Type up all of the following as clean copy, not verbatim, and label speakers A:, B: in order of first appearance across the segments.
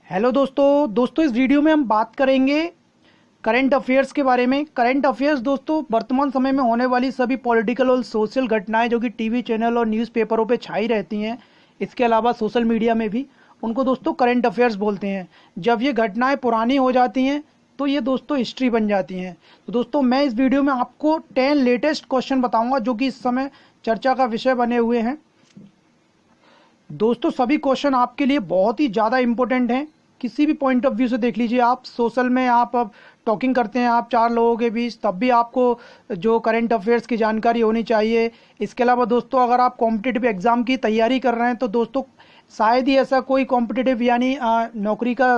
A: Hello दोस्तों इस video में हम बात करेंगे करंट अफेयर्स के बारे में। करंट अफेयर्स दोस्तों वर्तमान समय में होने वाली सभी पॉलिटिकल और सोशल घटनाएं जो कि टीवी चैनल और न्यूज़पेपरों पे छाई रहती हैं, इसके अलावा सोशल मीडिया में भी, उनको दोस्तों करंट अफेयर्स बोलते हैं। जब ये घटनाएं पुरानी हो जाती हैं तो ये दोस्तों हिस्ट्री बन जाती हैं। तो दोस्तों मैं इस वीडियो में आपको 10 लेटेस्ट क्वेश्चन बताऊंगा जो कि इस समय चर्चा का विषय बने हुए हैं। दोस्तों सभी क्वेश्चन आपके लिए बहुत ही ज़्यादा इंपॉर्टेंट हैं, किसी भी पॉइंट ऑफ व्यू से देख लीजिए। आप सोशल में आप अब टॉकिंग करते हैं आप 4 लोगों के बीच, तब भी आपको जो करंट अफेयर्स की जानकारी होनी चाहिए। इसके अलावा दोस्तों अगर आप कॉम्पिटिटिव एग्ज़ाम की तैयारी कर रहे हैं तो दोस्तों शायद ही ऐसा कोई कॉम्पिटिटिव यानी नौकरी का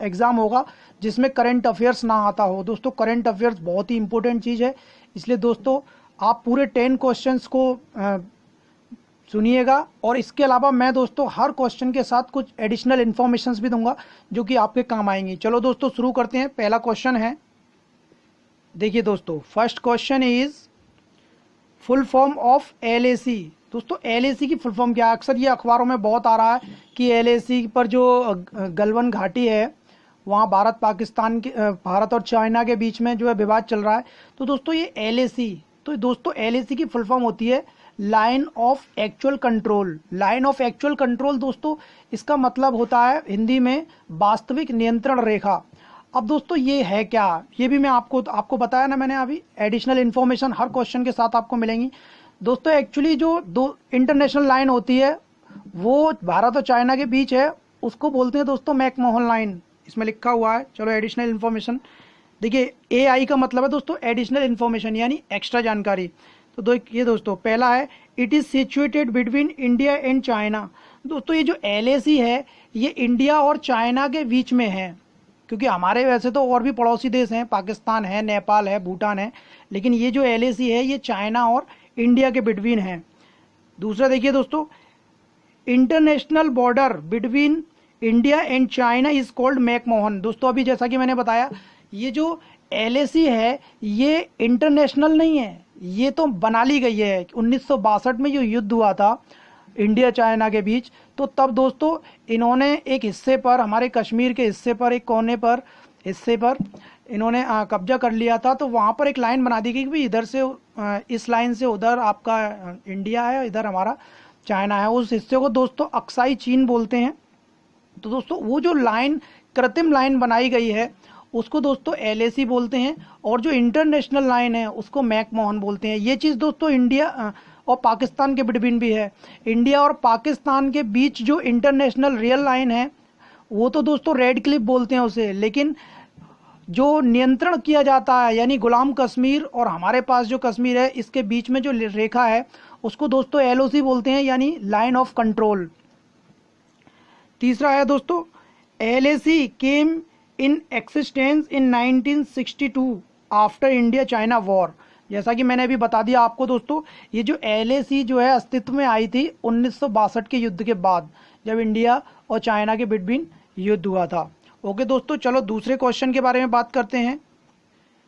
A: एग्ज़ाम होगा जिसमें करंट अफेयर्स ना आता हो। दोस्तों करंट अफेयर्स बहुत ही इंपॉर्टेंट चीज़ है, इसलिए दोस्तों आप पूरे 10 क्वेश्चंस को सुनिएगा। और इसके अलावा मैं दोस्तों हर क्वेश्चन के साथ कुछ एडिशनल इन्फॉर्मेशंस भी दूंगा जो कि आपके काम आएंगी। चलो दोस्तों शुरू करते हैं। पहला क्वेश्चन है, देखिए दोस्तों, first question is full form of LAC. दोस्तों एलएसी की फुल फॉर्म क्या है? अक्सर ये अखबारों में बहुत आ रहा है कि एलएसी पर जो गलवान घाटी है वहाँ भारत और चाइना के बीच में जो है विवाद चल रहा है। तो दोस्तों ये एलएसी, तो दोस्तों एलएसी की फुल फॉर्म होती है line of actual control. Line of actual control दोस्तों इसका मतलब होता है हिंदी में वास्तविक नियंत्रण रेखा। अब दोस्तों ये है क्या, ये भी मैं आपको बताया ना मैंने अभी, एडिशनल इन्फॉर्मेशन हर क्वेश्चन के साथ आपको मिलेंगी। दोस्तों एक्चुअली जो दो इंटरनेशनल लाइन होती है वो भारत और चाइना के बीच है, उसको बोलते हैं दोस्तों मैकमोहन लाइन, इसमें लिखा हुआ है। चलो एडिशनल इन्फॉर्मेशन देखिए, एआई का मतलब है दोस्तों एडिशनल इन्फॉर्मेशन यानी एक्स्ट्रा जानकारी। तो देखिए दोस्तों पहला है, it is situated between India and China. दोस्तों ये जो एलएसी है ये इंडिया और चाइना के बीच में है, क्योंकि हमारे वैसे तो और भी पड़ोसी देश हैं, पाकिस्तान है, नेपाल है, भूटान है, लेकिन ये जो एलएसी है ये चाइना और इंडिया के बिटवीन है। दूसरा देखिए दोस्तों, international border between India and China is called McMahon. दोस्तों अभी जैसा कि मैंने बताया ये जो एलएसी है ये इंटरनेशनल नहीं है, ये तो बना ली गई है। 1962 में जो युद्ध हुआ था इंडिया चाइना के बीच, तो तब दोस्तों इन्होंने एक हिस्से पर, हमारे कश्मीर के हिस्से पर, एक कोने पर हिस्से पर इन्होंने कब्जा कर लिया था। तो वहाँ पर एक लाइन बना दी गई कि इधर से इस लाइन से उधर आपका इंडिया है, इधर हमारा चाइना है। उस हिस्से को दोस्तों अक्साई चीन बोलते हैं। तो दोस्तों वो जो लाइन, कृत्रिम लाइन बनाई गई है उसको दोस्तों एलएसी बोलते हैं, और जो इंटरनेशनल लाइन है उसको मैकमोहन बोलते हैं। ये चीज़ दोस्तों इंडिया और पाकिस्तान के बिटवीन भी है। इंडिया और पाकिस्तान के बीच जो इंटरनेशनल रियल लाइन है वो तो दोस्तों रेड क्लिफ बोलते हैं उसे, लेकिन जो नियंत्रण किया जाता है यानी गुलाम कश्मीर और हमारे पास जो कश्मीर है इसके बीच में जो रेखा है उसको दोस्तों एलओसी बोलते हैं यानी लाइन ऑफ कंट्रोल। तीसरा है दोस्तों, एलएसी केम इन एक्सिस्टेंस इन 1962 आफ्टर इंडिया चाइना वॉर। जैसा कि मैंने अभी बता दिया आपको दोस्तों, ये जो एलएसी जो है अस्तित्व में आई थी 1962 के युद्ध के बाद, जब इंडिया और चाइना के बिटवीन युद्ध हुआ था। ओके दोस्तों, चलो दूसरे क्वेश्चन के बारे में बात करते हैं।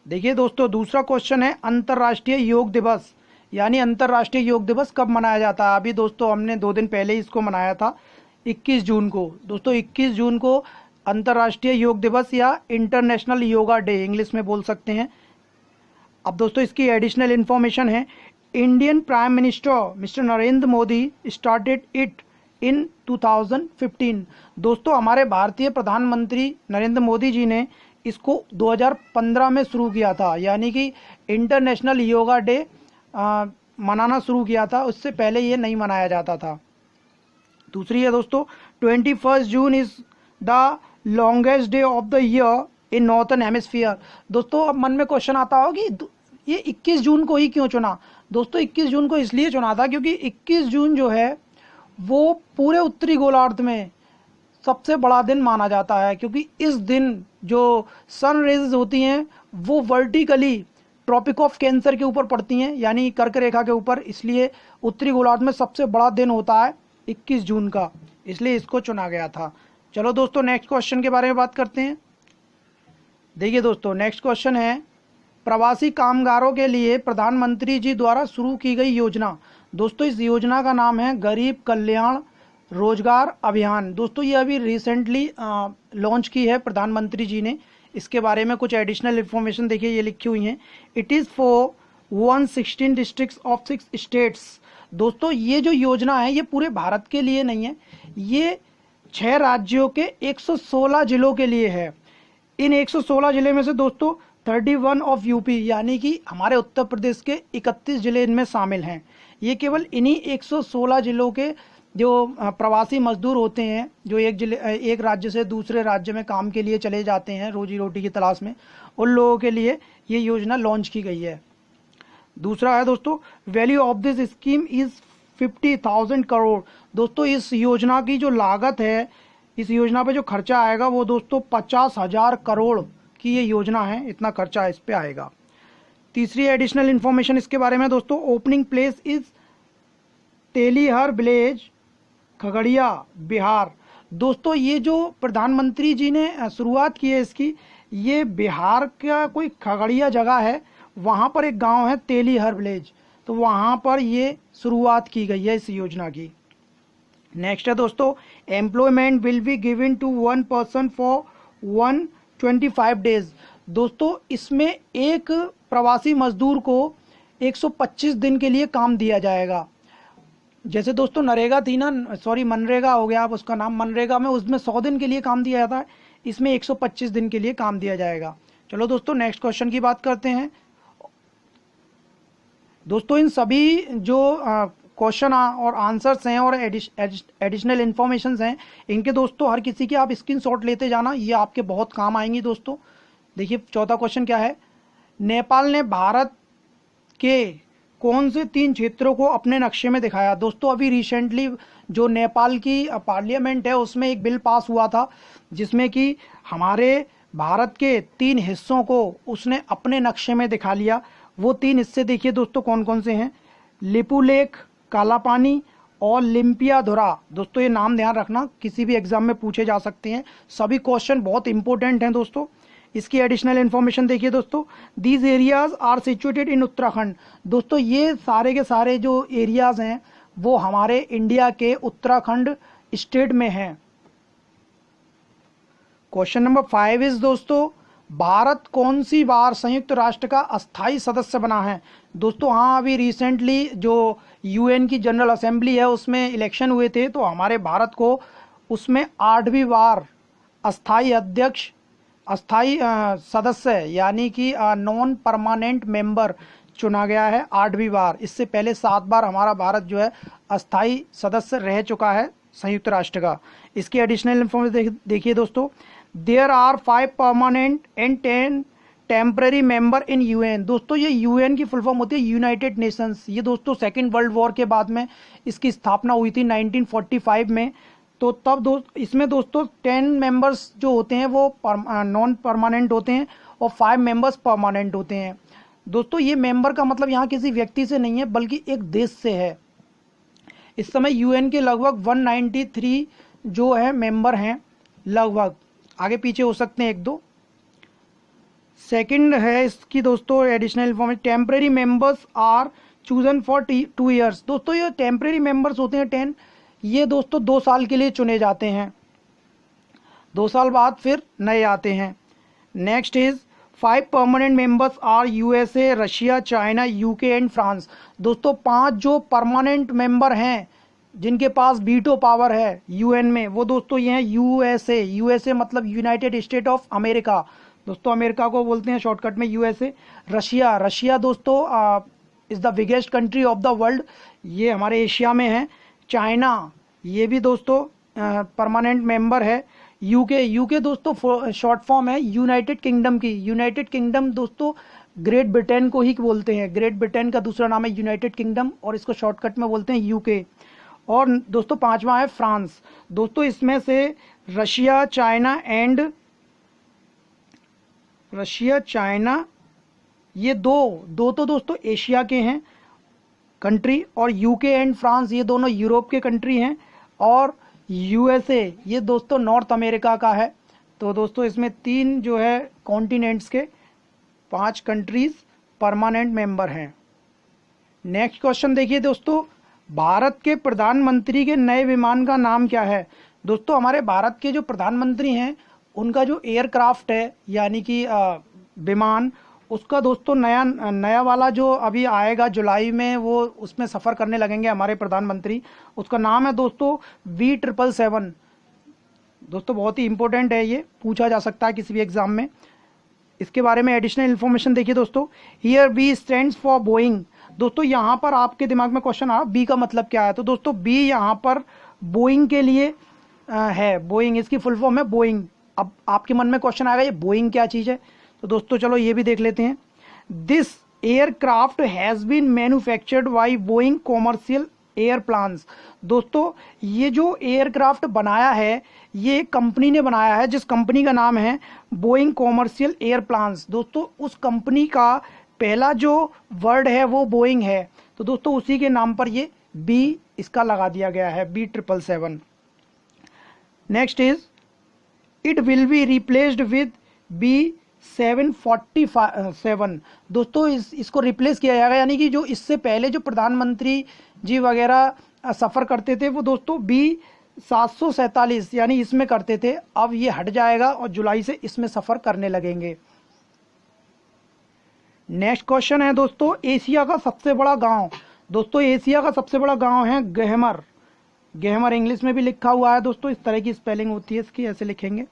A: देखिए दोस्तों दूसरा क्वेश्चन है, अंतर्राष्ट्रीय योग दिवस यानी अंतर्राष्ट्रीय योग दिवस कब मनाया जाता है? अभी दोस्तों हमने 2 दिन पहले ही इसको मनाया था, 21 जून को। दोस्तों 21 जून को अंतर्राष्ट्रीय योग दिवस या इंटरनेशनल योगा डे इंग्लिश में बोल सकते हैं। अब दोस्तों इसकी एडिशनल इन्फॉर्मेशन है, Indian prime minister mister Narendra Modi started it in 2015। दोस्तों हमारे भारतीय प्रधानमंत्री नरेंद्र मोदी जी ने इसको 2015 में शुरू किया था, यानी कि इंटरनेशनल योगा डे मनाना शुरू किया था, उससे पहले ये नहीं मनाया जाता था। दूसरी है दोस्तों, 21 June is the longest day of the year in northern hemisphere. दोस्तों अब मन में क्वेश्चन आता हो कि ये 21 जून को ही क्यों चुना? दोस्तों 21 जून को इसलिए चुना था क्योंकि 21 जून जो है वो पूरे उत्तरी गोलार्ध में सबसे बड़ा दिन माना जाता है, क्योंकि इस दिन जो सन रेज होती हैं वो वर्टिकली ट्रॉपिक ऑफ कैंसर के ऊपर पड़ती हैं यानी कर्क रेखा के ऊपर, इसलिए उत्तरी गोलार्ध में सबसे बड़ा दिन होता है 21 जून का, इसलिए इसको चुना गया था। चलो दोस्तों नेक्स्ट क्वेश्चन के बारे में बात करते हैं। देखिए दोस्तों नेक्स्ट क्वेश्चन है, प्रवासी कामगारों के लिए प्रधानमंत्री जी द्वारा शुरू की गई योजना। दोस्तों इस योजना का नाम है गरीब कल्याण रोजगार अभियान, दोस्तों ये अभी रिसेंटली लॉन्च की है प्रधानमंत्री जी ने। इसके बारे में कुछ एडिशनल इन्फॉर्मेशन देखिए ये लिखी हुई हैं। It is for 116 districts of 6 states. दोस्तों ये जो योजना है ये पूरे भारत के लिए नहीं है, ये 6 राज्यों के 116 जिलों के लिए है। इन 116 जिले में से दोस्तों 31 ऑफ यूपी यानी कि हमारे उत्तर प्रदेश के 31 जिले इनमें शामिल हैं। ये केवल इन्हीं 116 जिलों के जो प्रवासी मजदूर होते हैं, जो एक राज्य से दूसरे राज्य में काम के लिए चले जाते हैं रोजी रोटी की तलाश में, उन लोगों के लिए ये योजना लॉन्च की गई है। दूसरा है दोस्तों, value of this scheme is 50,000 crore. दोस्तों इस योजना की जो लागत है, इस योजना पे जो खर्चा आएगा वो दोस्तों 50,000 करोड़ की ये योजना है, इतना खर्चा इस पे आएगा। तीसरी एडिशनल इंफॉर्मेशन इसके बारे में दोस्तों, opening place is Telihar village, Khagaria, Bihar. दोस्तों ये जो प्रधानमंत्री जी ने शुरुआत की है इसकी, ये बिहार का कोई खगड़िया जगह है, वहाँ पर एक गांव है तेलीहर विलेज, तो वहाँ पर ये शुरुआत की गई है इस योजना की। नेक्स्ट है दोस्तों, employment will be given to 1 person for 125 days. दोस्तों इसमें एक प्रवासी मजदूर को 125 दिन के लिए काम दिया जाएगा। जैसे दोस्तों नरेगा थी ना, सॉरी मनरेगा हो गया, आप उसका नाम, मनरेगा में उसमें 100 दिन के लिए काम दिया जाता है, इसमें 125 दिन के लिए काम दिया जाएगा। चलो दोस्तों नेक्स्ट क्वेश्चन की बात करते हैं। दोस्तों इन सभी जो क्वेश्चन और आंसर्स हैं और एडिशनल इन्फॉर्मेशन हैं, इनके दोस्तों हर किसी के आप स्क्रीनशॉट लेते जाना, ये आपके बहुत काम आएंगी दोस्तों। देखिए चौथा क्वेश्चन क्या है, नेपाल ने भारत के कौन से 3 क्षेत्रों को अपने नक्शे में दिखाया। दोस्तों अभी रिसेंटली जो नेपाल की पार्लियामेंट है उसमें एक बिल पास हुआ था जिसमें कि हमारे भारत के 3 हिस्सों को उसने अपने नक्शे में दिखा लिया। वो 3 हिस्से देखिए दोस्तों कौन कौन से हैं, लिपुलेख, कालापानी और लिम्पियाधुरा। दोस्तों ये नाम ध्यान रखना, किसी भी एग्जाम में पूछे जा सकते हैं, सभी क्वेश्चन बहुत इंपॉर्टेंट हैं दोस्तों। इसकी एडिशनल इन्फॉर्मेशन देखिए दोस्तों, these areas are situated in Uttarakhand. दोस्तों ये सारे के सारे जो एरियाज हैं वो हमारे इंडिया के उत्तराखंड स्टेट में हैं। क्वेश्चन नंबर 5 इज दोस्तों, भारत कौन सी बार संयुक्त राष्ट्र का अस्थायी सदस्य बना है। दोस्तों हाँ अभी रिसेंटली जो यूएन की जनरल असेंबली है उसमें इलेक्शन हुए थे, तो हमारे भारत को उसमें 8वीं बार अस्थाई सदस्य यानी कि नॉन परमानेंट मेंबर चुना गया है 8वीं बार। इससे पहले 7 बार हमारा भारत जो है अस्थाई सदस्य रह चुका है संयुक्त राष्ट्र का। इसकी एडिशनल इन्फॉर्मेशन देखिए दोस्तों, there are 5 permanent and 10 temporary member in UN. दोस्तों ये यूएन की फुल फॉर्म होती है यूनाइटेड नेशंस। ये दोस्तों सेकेंड वर्ल्ड वॉर के बाद में इसकी स्थापना हुई थी 1945 में। तो तब इसमें दोस्तों 10 मेंबर्स जो होते हैं वो नॉन परमानेंट होते हैं और 5 मेंबर्स परमानेंट होते हैं। दोस्तों ये मेंबर का मतलब यहाँ किसी व्यक्ति से नहीं है बल्कि एक देश से है। इस समय यूएन के लगभग 193 जो है मेंबर हैं, लगभग आगे पीछे हो सकते हैं 1-2। सेकंड है इसकी दोस्तों additional information, temporary members are chosen for 2 years. दोस्तों ये टेम्पररी मेंबर्स होते हैं 10, ये दोस्तों 2 साल के लिए चुने जाते हैं, 2 साल बाद फिर नए आते हैं। Next is 5 permanent members are USA, Russia, China, UK and France. दोस्तों 5 जो परमानेंट मेंबर हैं जिनके पास वीटो पावर है यूएन में, वो दोस्तों ये हैं यूएसए। यूएसए मतलब यूनाइटेड स्टेट ऑफ अमेरिका, दोस्तों अमेरिका को बोलते हैं शॉर्टकट में यूएसए। रशिया दोस्तों is the biggest country of the world, ये हमारे एशिया में है। चाइना ये भी दोस्तों परमानेंट मेंबर है। यूके दोस्तों शॉर्ट फॉर्म है यूनाइटेड किंगडम की। यूनाइटेड किंगडम दोस्तों ग्रेट ब्रिटेन को ही बोलते हैं, ग्रेट ब्रिटेन का दूसरा नाम है यूनाइटेड किंगडम और इसको शॉर्टकट में बोलते हैं यूके। और दोस्तों 5वां है फ्रांस। दोस्तों इसमें से रशिया, चाइना ये दो तो दोस्तों एशिया के हैं कंट्री, और यूके एंड फ्रांस ये दोनों यूरोप के कंट्री हैं, और यूएसए ये दोस्तों नॉर्थ अमेरिका का है। तो दोस्तों इसमें 3 जो है कॉन्टिनेंट्स के 5 कंट्रीज परमानेंट मेंबर हैं। नेक्स्ट क्वेश्चन देखिए दोस्तों, भारत के प्रधानमंत्री के नए विमान का नाम क्या है? दोस्तों हमारे भारत के जो प्रधानमंत्री हैं उनका जो एयरक्राफ्ट है यानी कि विमान, उसका दोस्तों नया नया वाला जो अभी आएगा जुलाई में, वो उसमें सफ़र करने लगेंगे हमारे प्रधानमंत्री। उसका नाम है दोस्तों V777। दोस्तों बहुत ही इंपॉर्टेंट है, ये पूछा जा सकता है किसी भी एग्जाम में। इसके बारे में एडिशनल इन्फॉर्मेशन देखिए दोस्तों। Here B stands for Boeing. दोस्तों यहाँ पर आपके दिमाग में क्वेश्चन आ, बी का मतलब क्या है? तो दोस्तों बी यहाँ पर बोइंग के लिए है। बोइंग इसकी फुल फॉर्म है बोइंग। अब आपके मन में क्वेश्चन आएगा ये बोइंग क्या चीज़ है? तो दोस्तों चलो ये भी देख लेते हैं। This aircraft has been manufactured by Boeing commercial airplanes. दोस्तों ये जो एयरक्राफ्ट बनाया है ये कंपनी ने बनाया है, जिस कंपनी का नाम है बोइंग कॉमर्शियल एयरप्लान्स। दोस्तों उस कंपनी का पहला जो वर्ड है वो बोइंग है, तो दोस्तों उसी के नाम पर ये बी इसका लगा दिया गया है, B777। Next is it will be replaced with B747। दोस्तों इसको रिप्लेस किया जाएगा, यानी कि जो इससे पहले जो प्रधानमंत्री जी वगैरह सफ़र करते थे वो दोस्तों B747 यानी इसमें करते थे। अब ये हट जाएगा और जुलाई से इसमें सफ़र करने लगेंगे। नेक्स्ट क्वेश्चन है दोस्तों, एशिया का सबसे बड़ा गांव। दोस्तों एशिया का सबसे बड़ा गांव है गहमर। गहमर इंग्लिश में भी लिखा हुआ है दोस्तों, इस तरह की स्पेलिंग होती है इसकी, ऐसे लिखेंगे।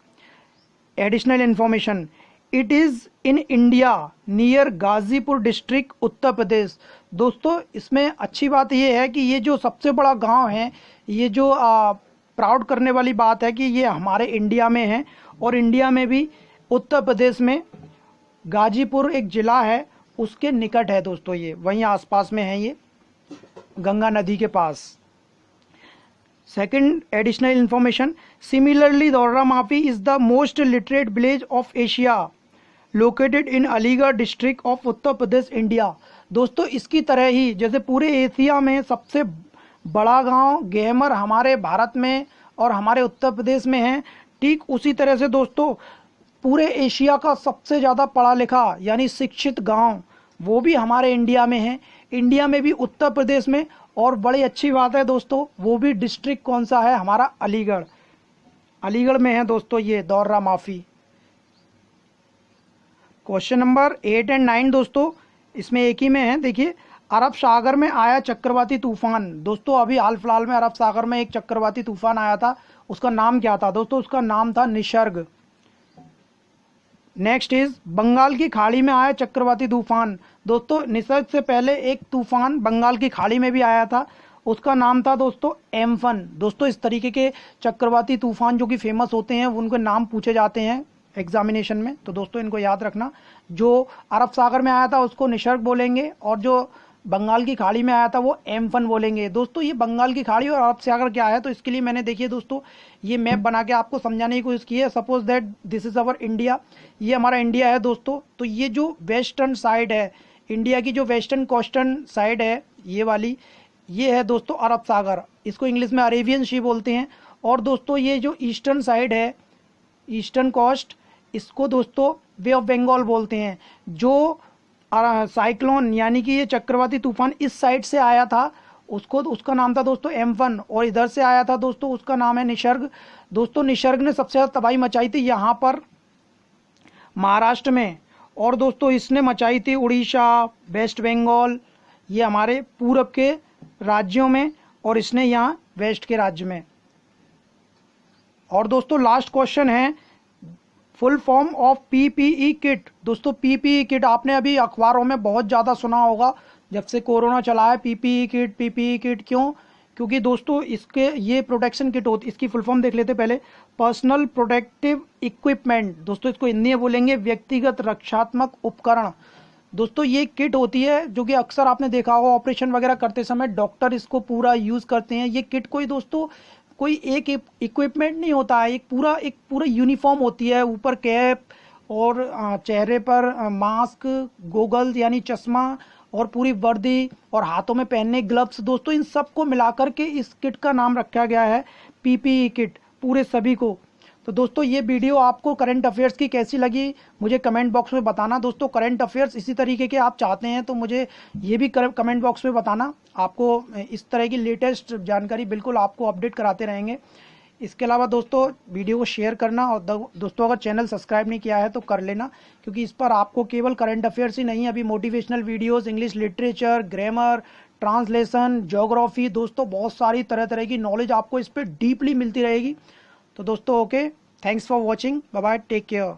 A: Additional information, it is in India near Ghazipur district Uttar Pradesh. दोस्तों इसमें अच्छी बात यह है कि ये जो सबसे बड़ा गांव है, ये जो प्राउड करने वाली बात है कि ये हमारे इंडिया में है, और इंडिया में भी उत्तर प्रदेश में गाजीपुर एक ज़िला है उसके निकट है दोस्तों, ये वहीं आसपास में है, ये गंगा नदी के पास। सेकंड एडिशनल इन्फॉर्मेशन, सिमिलरली दौरा माफी is the most literate village of Asia located in Aligarh district of Uttar Pradesh India. दोस्तों इसकी तरह ही जैसे पूरे एशिया में सबसे बड़ा गांव गहमर हमारे भारत में और हमारे उत्तर प्रदेश में है, ठीक उसी तरह से दोस्तों पूरे एशिया का सबसे ज़्यादा पढ़ा लिखा यानी शिक्षित गांव वो भी हमारे इंडिया में है। इंडिया में भी उत्तर प्रदेश में, और बड़ी अच्छी बात है दोस्तों वो भी डिस्ट्रिक्ट कौन सा है? हमारा अलीगढ़। अलीगढ़ में है दोस्तों ये दौरा माफी। क्वेश्चन नंबर 8 और 9 दोस्तों इसमें एक ही में है। देखिए, अरब सागर में आया चक्रवाती तूफान। दोस्तों अभी हाल फिलहाल में अरब सागर में एक चक्रवाती तूफान आया था, उसका नाम क्या था? दोस्तों उसका नाम था निसर्ग। नेक्स्ट इज बंगाल की खाड़ी में आया चक्रवाती तूफान। दोस्तों निसर्ग से पहले एक तूफान बंगाल की खाड़ी में भी आया था, उसका नाम था दोस्तों एम्फन। दोस्तों इस तरीके के चक्रवाती तूफान जो कि फेमस होते हैं उनके नाम पूछे जाते हैं एग्जामिनेशन में, तो दोस्तों इनको याद रखना। जो अरब सागर में आया था उसको निसर्ग बोलेंगे, और जो बंगाल की खाड़ी में आया था वो एम्फन बोलेंगे। दोस्तों ये बंगाल की खाड़ी और अरब सागर क्या है, तो इसके लिए मैंने देखिए दोस्तों ये मैप बना के आपको समझाने की कोशिश की है। Suppose that this is our India, ये हमारा इंडिया है दोस्तों। तो ये जो वेस्टर्न साइड है इंडिया की, जो वेस्टर्न कोस्टर्न साइड है ये वाली, ये है दोस्तों अरब सागर, इसको इंग्लिश में अरेबियन सी बोलते हैं। और दोस्तों ये जो ईस्टर्न साइड है, ईस्टर्न कोस्ट, इसको दोस्तों बे ऑफ बंगाल बोलते हैं। जो साइक्लोन यानी कि ये चक्रवाती तूफान इस साइड से आया था उसका नाम था दोस्तों एम्फन, और इधर से आया था दोस्तों उसका नाम है निसर्ग। दोस्तों निसर्ग ने सबसे ज़्यादा तबाही मचाई थी यहाँ पर महाराष्ट्र में, और दोस्तों इसने मचाई थी उड़ीसा, वेस्ट बंगाल, ये हमारे पूरब के राज्यों में, और इसने यहाँ वेस्ट के राज्य में। और दोस्तों लास्ट क्वेश्चन है full form of PPE kit. दोस्तों PPE किट आपने अभी अखबारों में बहुत ज़्यादा सुना होगा जब से कोरोना चला है। PPE किट क्यों? क्योंकि दोस्तों इसके ये प्रोटेक्शन किट होती, इसकी फुल फॉर्म देख लेते पहले, पर्सनल प्रोटेक्टिव इक्विपमेंट। दोस्तों इसको हिंदी में बोलेंगे व्यक्तिगत रक्षात्मक उपकरण। दोस्तों ये किट होती है जो कि अक्सर आपने देखा होगा ऑपरेशन वगैरह करते समय डॉक्टर इसको पूरा यूज़ करते हैं। ये किट कोई दोस्तों कोई एक इक्विपमेंट नहीं होता है, एक पूरा यूनिफॉर्म होती है, ऊपर कैप और चेहरे पर मास्क, गोगल्स यानी चश्मा और पूरी वर्दी, और हाथों में पहनने ग्लव्स। दोस्तों इन सब को मिलाकर के इस किट का नाम रखा गया है PPE किट पूरे सभी को। तो दोस्तों ये वीडियो आपको करंट अफेयर्स की कैसी लगी मुझे कमेंट बॉक्स में बताना। दोस्तों करंट अफेयर्स इसी तरीके के आप चाहते हैं तो मुझे ये भी कमेंट बॉक्स में बताना। आपको इस तरह की लेटेस्ट जानकारी बिल्कुल आपको अपडेट कराते रहेंगे। इसके अलावा दोस्तों वीडियो को शेयर करना, और दोस्तों अगर चैनल सब्सक्राइब नहीं किया है तो कर लेना, क्योंकि इस पर आपको केवल करंट अफेयर्स ही नहीं, अभी motivational videos, English literature, grammar, translation, geography, दोस्तों बहुत सारी तरह तरह की नॉलेज आपको इस पर डीपली मिलती रहेगी। तो दोस्तों okay, thanks for watching, bye bye, take care.